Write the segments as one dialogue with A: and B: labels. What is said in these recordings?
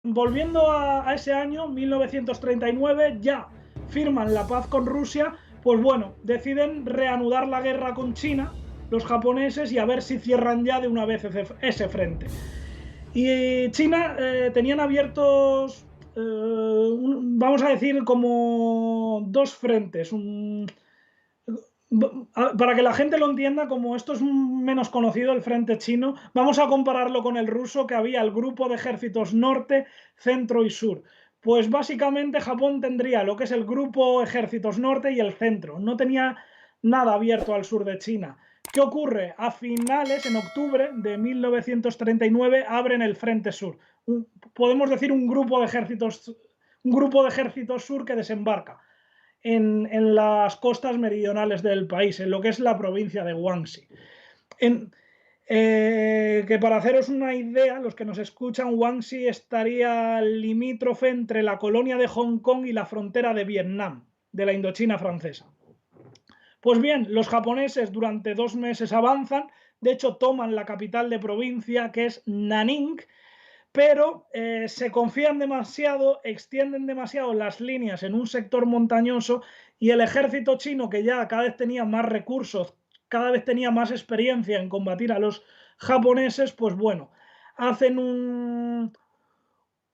A: volviendo a ese año, 1939, ya firman la paz con Rusia, pues bueno, deciden reanudar la guerra con China, los japoneses, y a ver si cierran ya de una vez ese frente. Y China tenían abiertos, vamos a decir, como dos frentes. Para que la gente lo entienda, como esto es menos conocido, el frente chino, vamos a compararlo con el ruso, que había el grupo de ejércitos norte, centro y sur. Pues básicamente Japón tendría lo que es el grupo ejércitos norte y el centro. No tenía nada abierto al sur de China. ¿Qué ocurre? A finales, en octubre de 1939, abren el Frente Sur. Podemos decir un grupo de ejércitos sur que desembarca en las costas meridionales del país, en lo que es la provincia de Guangxi. Que para haceros una idea, los que nos escuchan, Guangxi estaría limítrofe entre la colonia de Hong Kong y la frontera de Vietnam, de la Indochina francesa. Pues bien, los japoneses durante 2 meses avanzan, de hecho toman la capital de provincia, que es Nanning, pero se confían demasiado, extienden demasiado las líneas en un sector montañoso, y el ejército chino, que ya cada vez tenía más recursos, cada vez tenía más experiencia en combatir a los japoneses, pues bueno, hacen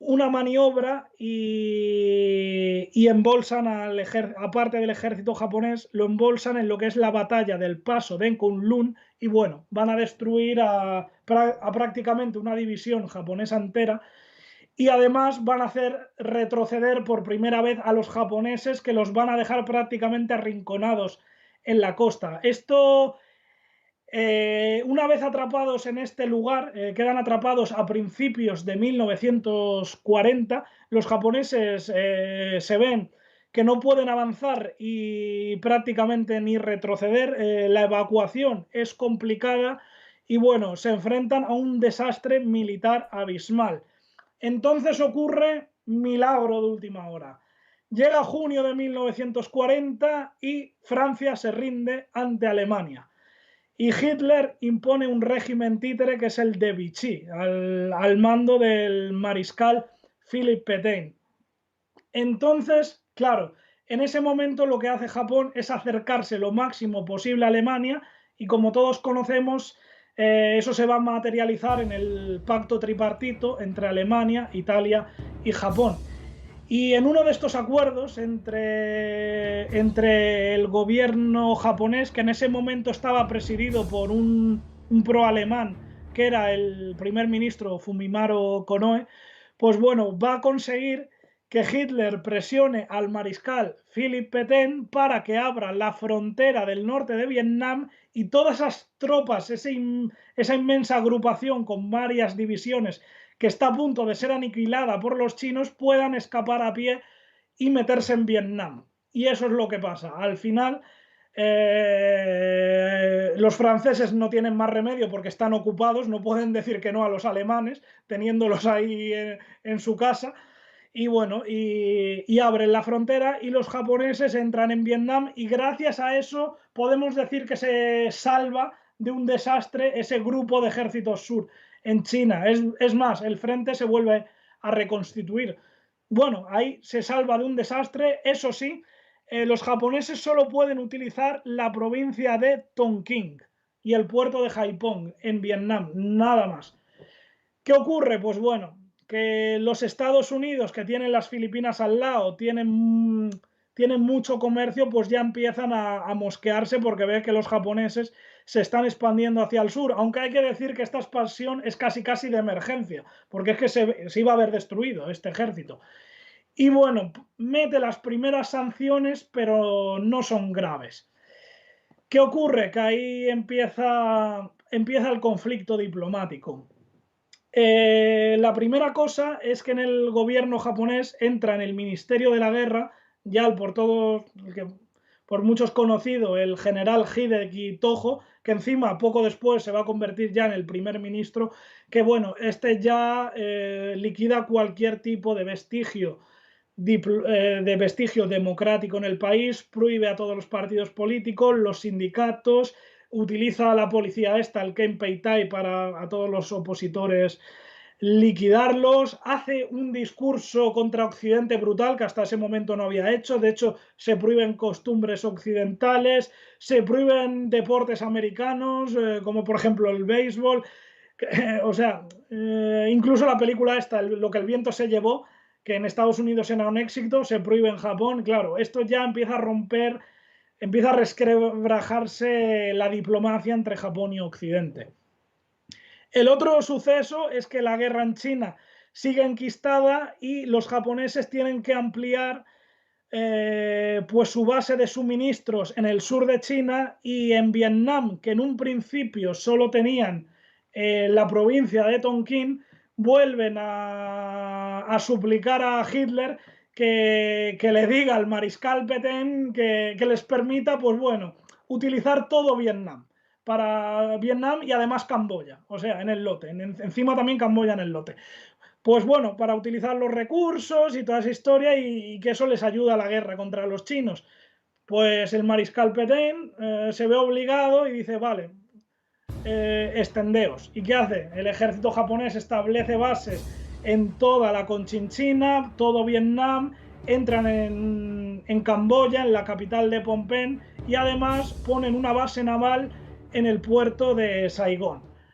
A: una maniobra y embolsan al ejército, aparte del ejército japonés, lo embolsan en lo que es la batalla del paso de Kunlun, y bueno, van a destruir a prácticamente una división japonesa entera, y además van a hacer retroceder por primera vez a los japoneses, que los van a dejar prácticamente arrinconados en la costa. Esto, una vez atrapados en este lugar, quedan atrapados a principios de 1940, los japoneses se ven que no pueden avanzar y prácticamente ni retroceder, la evacuación es complicada y bueno, se enfrentan a un desastre militar abismal. Entonces ocurre milagro de última hora. Llega junio de 1940 y Francia se rinde ante Alemania. Y Hitler impone un régimen títere, que es el de Vichy, al mando del mariscal Philippe Pétain. Entonces, claro, en ese momento lo que hace Japón es acercarse lo máximo posible a Alemania, y como todos conocemos, eso se va a materializar en el pacto tripartito entre Alemania, Italia y Japón. Y en uno de estos acuerdos entre el gobierno japonés, que en ese momento estaba presidido por un pro-alemán, que era el primer ministro Fumimaro Konoe, pues bueno, va a conseguir que Hitler presione al mariscal Philippe Pétain para que abra la frontera del norte de Vietnam, y todas esas tropas, esa inmensa agrupación con varias divisiones que está a punto de ser aniquilada por los chinos, puedan escapar a pie y meterse en Vietnam. Y eso es lo que pasa. Al final, los franceses no tienen más remedio porque están ocupados, no pueden decir que no a los alemanes, teniéndolos ahí en su casa. Y bueno, y abren la frontera y los japoneses entran en Vietnam, y gracias a eso podemos decir que se salva de un desastre ese grupo de ejércitos sur en China. Es más, el frente se vuelve a reconstituir. Bueno, ahí se salva de un desastre. Eso sí, los japoneses solo pueden utilizar la provincia de Tonkin y el puerto de Haiphong en Vietnam, nada más. ¿Qué ocurre? Pues bueno, que los Estados Unidos, que tienen las Filipinas al lado, tienen mucho comercio, pues ya empiezan a mosquearse, porque ven que los japoneses se están expandiendo hacia el sur, aunque hay que decir que esta expansión es casi casi de emergencia, porque es que se iba a haber destruido este ejército. Y bueno, mete las primeras sanciones, pero no son graves. ¿Qué ocurre? Que ahí empieza el conflicto diplomático. La primera cosa es que en el gobierno japonés entra en el Ministerio de la Guerra, ya por todos, por muchos conocido, el general Hideki Tojo, que encima poco después se va a convertir ya en el primer ministro, que bueno, este ya liquida cualquier tipo de vestigio democrático en el país, prohíbe a todos los partidos políticos, los sindicatos, utiliza a la policía esta, el Kenpeitai, para a todos los opositores liquidarlos, hace un discurso contra Occidente brutal que hasta ese momento no había hecho. De hecho, se prohíben costumbres occidentales, se prohíben deportes americanos, como por ejemplo el béisbol. O sea, incluso la película esta, Lo que el viento se llevó, que en Estados Unidos era un éxito, se prohíbe en Japón. Claro, esto ya empieza a romper, empieza a resquebrajarse la diplomacia entre Japón y Occidente. El otro suceso es que la guerra en China sigue enquistada y los japoneses tienen que ampliar pues su base de suministros en el sur de China y en Vietnam, que en un principio solo tenían la provincia de Tonkin, vuelven a suplicar a Hitler que le diga al mariscal Pétain que les permita, pues bueno, utilizar todo Vietnam para Vietnam y además Camboya, o sea, en el lote, encima también Camboya en el lote. Pues bueno, para utilizar los recursos y toda esa historia y que eso les ayuda a la guerra contra los chinos. Pues el mariscal Pétain se ve obligado y dice, vale, extendeos. ¿Y qué hace? El ejército japonés establece bases en toda la Conchinchina, todo Vietnam, entran en Camboya, en la capital de Phnom Penh, y además ponen una base naval en el puerto de Saigón.